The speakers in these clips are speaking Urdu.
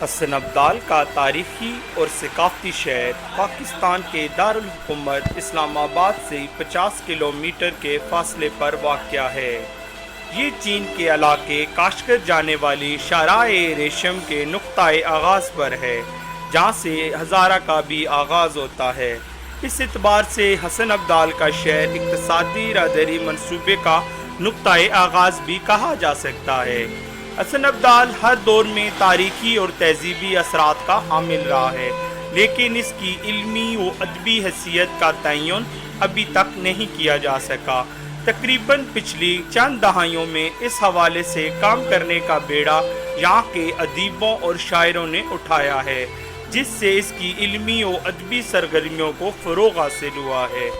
حسن ابدال کا تاریخی اور ثقافتی شہر پاکستان کے دارالحکومت اسلام آباد سے 50 کلومیٹر کے فاصلے پر واقع ہے۔ یہ چین کے علاقے کاشغر جانے والی شاہراہ ریشم کے نقطۂ آغاز پر ہے، جہاں سے ہزارہ کا بھی آغاز ہوتا ہے۔ اس اعتبار سے حسن ابدال کا شہر اقتصادی راہداری منصوبے کا نقطۂ آغاز بھی کہا جا سکتا ہے۔ حسن ابدال ہر دور میں تاریخی اور تہذیبی اثرات کا حامل رہا ہے، لیکن اس کی علمی و ادبی حیثیت کا تعین ابھی تک نہیں کیا جا سکا۔ تقریباً پچھلی چند دہائیوں میں اس حوالے سے کام کرنے کا بیڑا یہاں کے ادیبوں اور شاعروں نے اٹھایا ہے، جس سے اس کی علمی و ادبی سرگرمیوں کو فروغ حاصل ہوا ہے۔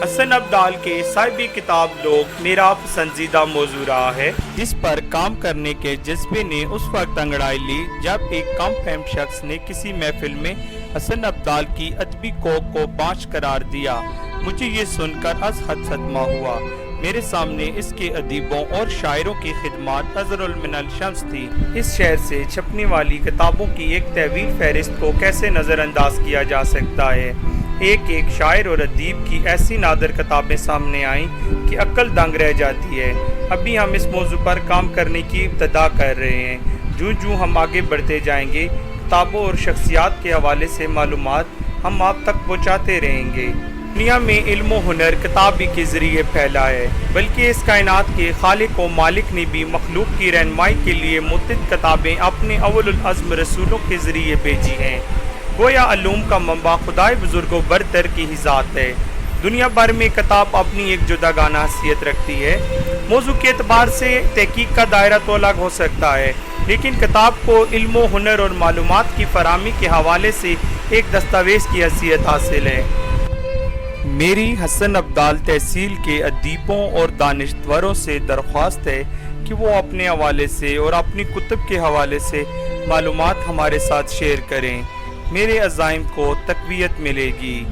حسن ابدال کے صاحب کتاب لوگ میرا پسندیدہ موضوع رہا ہے، جس پر کام کرنے کے جذبے نے اس وقت انگڑائی لی جب ایک کم فہم شخص نے کسی محفل میں حسن ابدال کی ادبی کوک کو بانچ قرار دیا۔ مجھے یہ سن کر از حد صدمہ ہوا۔ میرے سامنے اس کے ادیبوں اور شاعروں کی خدمات نظر من الشمس تھی۔ اس شہر سے چھپنے والی کتابوں کی ایک طویل فہرست کو کیسے نظر انداز کیا جا سکتا ہے؟ ایک شاعر اور ادیب کی ایسی نادر کتابیں سامنے آئیں کہ عقل دنگ رہ جاتی ہے۔ ابھی ہم اس موضوع پر کام کرنے کی ابتدا کر رہے ہیں۔ جوں ہم آگے بڑھتے جائیں گے، کتابوں اور شخصیات کے حوالے سے معلومات ہم آپ تک پہنچاتے رہیں گے۔ دنیا میں علم و ہنر کتاب ہی کے ذریعے پھیلا ہے، بلکہ اس کائنات کے خالق و مالک نے بھی مخلوق کی رہنمائی کے لیے متعدد کتابیں اپنے اول العزم رسولوں کے ذریعے بھیجی ہیں۔ گویا علوم کا منبع خدائے بزرگ و برتر کی ہی ذات ہے۔ دنیا بھر میں کتاب اپنی ایک جداگانہ حیثیت رکھتی ہے۔ موضوع کے اعتبار سے تحقیق کا دائرہ تو الگ ہو سکتا ہے، لیکن کتاب کو علم و ہنر اور معلومات کی فراہمی کے حوالے سے ایک دستاویز کی حیثیت حاصل ہے۔ میری حسن ابدال تحصیل کے ادیبوں اور دانشوروں سے درخواست ہے کہ وہ اپنے حوالے سے اور اپنی کتب کے حوالے سے معلومات ہمارے ساتھ شیئر کریں۔ میرے عزائم کو تقویت ملے گی۔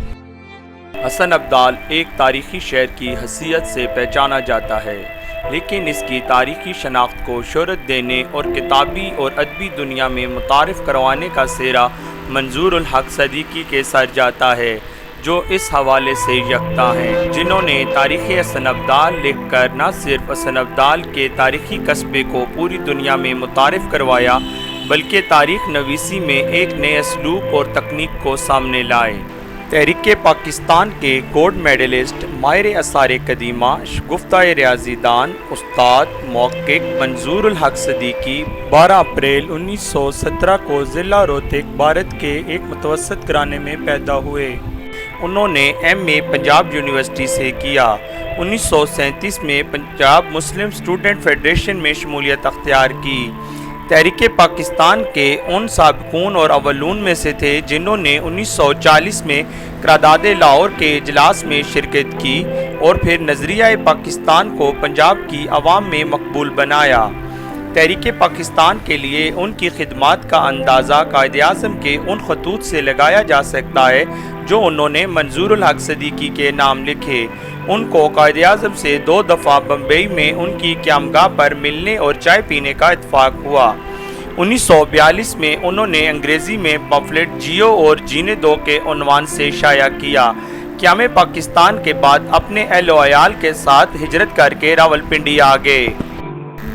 حسن ابدال ایک تاریخی شہر کی حیثیت سے پہچانا جاتا ہے، لیکن اس کی تاریخی شناخت کو شہرت دینے اور کتابی اور ادبی دنیا میں متعارف کروانے کا سہرا منظور الحق صدیقی کے سر جاتا ہے، جو اس حوالے سے یکتا ہیں، جنہوں نے تاریخ حسن ابدال لکھ کر نہ صرف حسن ابدال کے تاریخی قصبے کو پوری دنیا میں متعارف کروایا، بلکہ تاریخ نویسی میں ایک نئے اسلوب اور تکنیک کو سامنے لائے۔ تحریک پاکستان کے گولڈ میڈلسٹ، ماہر آثار قدیمہ، شگفتہ ریاضی دان، استاد محقق منظور الحق صدیقی 12 اپریل 1917 کو ضلع روہتک، بھارت کے ایک متوسط گھرانے میں پیدا ہوئے۔ انہوں نے ایم.اے پنجاب یونیورسٹی سے کیا۔ 1937 میں پنجاب مسلم اسٹوڈنٹ فیڈریشن میں شمولیت اختیار کی۔ تحریک پاکستان کے ان سابقون اور اولون میں سے تھے جنہوں نے 1940 میں قرارداد لاہور کے اجلاس میں شرکت کی اور پھر نظریہ پاکستان کو پنجاب کی عوام میں مقبول بنایا۔ تحریک پاکستان کے لیے ان کی خدمات کا اندازہ قائد اعظم کے ان خطوط سے لگایا جا سکتا ہے جو انہوں نے منظور الحق صدیقی کے نام لکھے۔ ان کو قائد اعظم سے 2 دفعہ بمبئی میں ان کی قیامگاہ پر ملنے اور چائے پینے کا اتفاق ہوا۔ 1942 میں انہوں نے انگریزی میں پمفلٹ جیو اور جینے دو کے عنوان سے شائع کیا۔ قیام پاکستان کے بعد اپنے اہل و عیال کے ساتھ ہجرت کر کے راولپنڈی آ گئے۔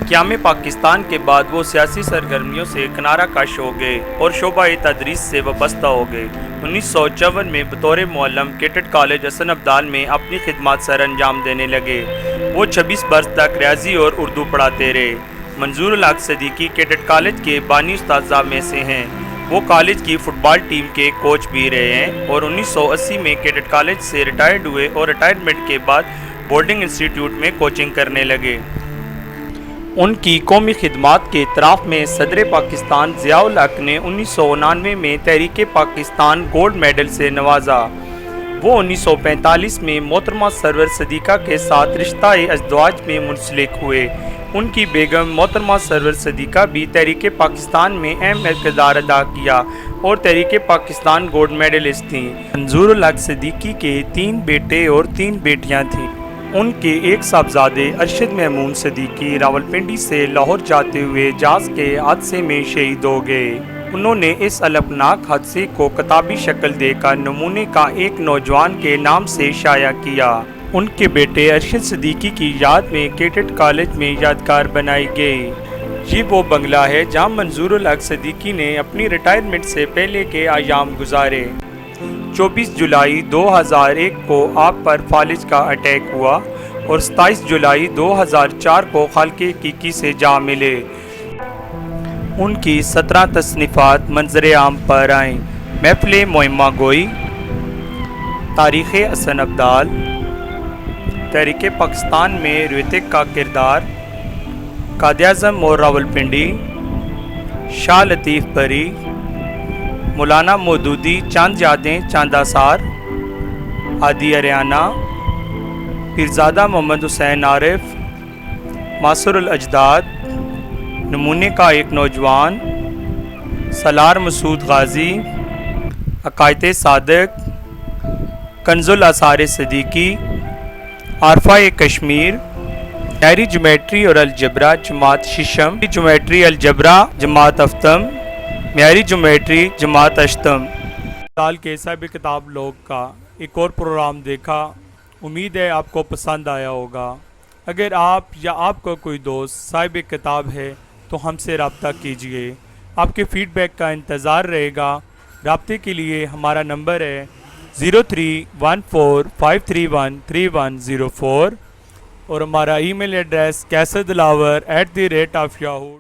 قیام پاکستان کے بعد وہ سیاسی سرگرمیوں سے کنارہ کش ہو گئے اور شعبہ تدریس سے وابستہ ہو گئے۔ 1954 میں بطور معلم کیڈٹ کالج حسن ابدال میں اپنی خدمات سر انجام دینے لگے۔ وہ 26 برس تک ریاضی اور اردو پڑھاتے رہے۔ منظور الحق صدیقی کیڈٹ کالج کے بانی اساتذہ میں سے ہیں۔ وہ کالج کی فٹ بال ٹیم کے کوچ بھی رہے ہیں اور 1980 میں کیڈٹ کالج سے ریٹائرڈ ہوئے اور ریٹائرمنٹ کے بعد بورڈنگ انسٹیٹیوٹ میں کوچنگ کرنے لگے۔ ان کی قومی خدمات کے اعتراف میں صدر پاکستان ضیاء الحق نے 1999 میں تحریک پاکستان گولڈ میڈل سے نوازا۔ وہ 1945 میں محترمہ سرور صدیقہ کے ساتھ رشتہ ازدواج میں منسلک ہوئے۔ ان کی بیگم محترمہ سرور صدیقہ بھی تحریک پاکستان میں اہم کردار ادا کیا اور تحریک پاکستان گولڈ میڈلسٹ تھیں۔ منظور الحق صدیقی کے 3 بیٹے اور 3 بیٹیاں تھیں۔ ان کے ایک صاحبزادے ارشد محمود صدیقی راولپنڈی سے لاہور جاتے ہوئے جہاز کے حادثے میں شہید ہو گئے۔ انہوں نے اس الپناک حادثے کو کتابی شکل دے کر نمونے کا ایک نوجوان کے نام سے شائع کیا۔ ان کے بیٹے ارشد صدیقی کی یاد میں کیڈٹ کالج میں یادگار بنائی گئی۔ یہ وہ بنگلہ ہے جہاں منظور الحق صدیقی نے اپنی ریٹائرمنٹ سے پہلے کے ایام گزارے۔ 24 جولائی 2001 کو آپ پر فالج کا اٹیک ہوا اور 27 جولائی 2004 کو خالق حقیقی سے جا ملے۔ ان کی 17 تصنیفات منظر عام پر آئیں۔ محفل مہمہ گوئی، تاریخ حسن ابدال، تحریک پاکستان میں رویتک کا کردار، قائد-اعظم اور راولپنڈی، شاہ لطیف بری، مولانا مودودی، چاند یادیں چاند آثار، ہادی اریانہ، پیرزادہ محمد حسین عارف، معاصر الاجداد، نمونے کا ایک نوجوان، سالار مسعود غازی، عقائد صادق، کنز الآثار صدیقی، عارفہ کشمیر، معیاری جیومیٹری اور الجبرا جماعت ششم، جیومیٹری الجبرا جماعت ہفتم، معیاری جیومیٹری جماعت اشتم۔ سال کے صاحب کتاب لوگ کا ایک اور پروگرام دیکھا، امید ہے آپ کو پسند آیا ہوگا۔ اگر آپ یا آپ کا کوئی دوست صاحب کتاب ہے تو ہم سے رابطہ کیجیے، آپ کے فیڈ بیک کا انتظار رہے گا۔ رابطے کے لیے ہمارا نمبر ہے 0314531310 اور ہمارا ای میل ایڈریس kaiserdilawar@yahoo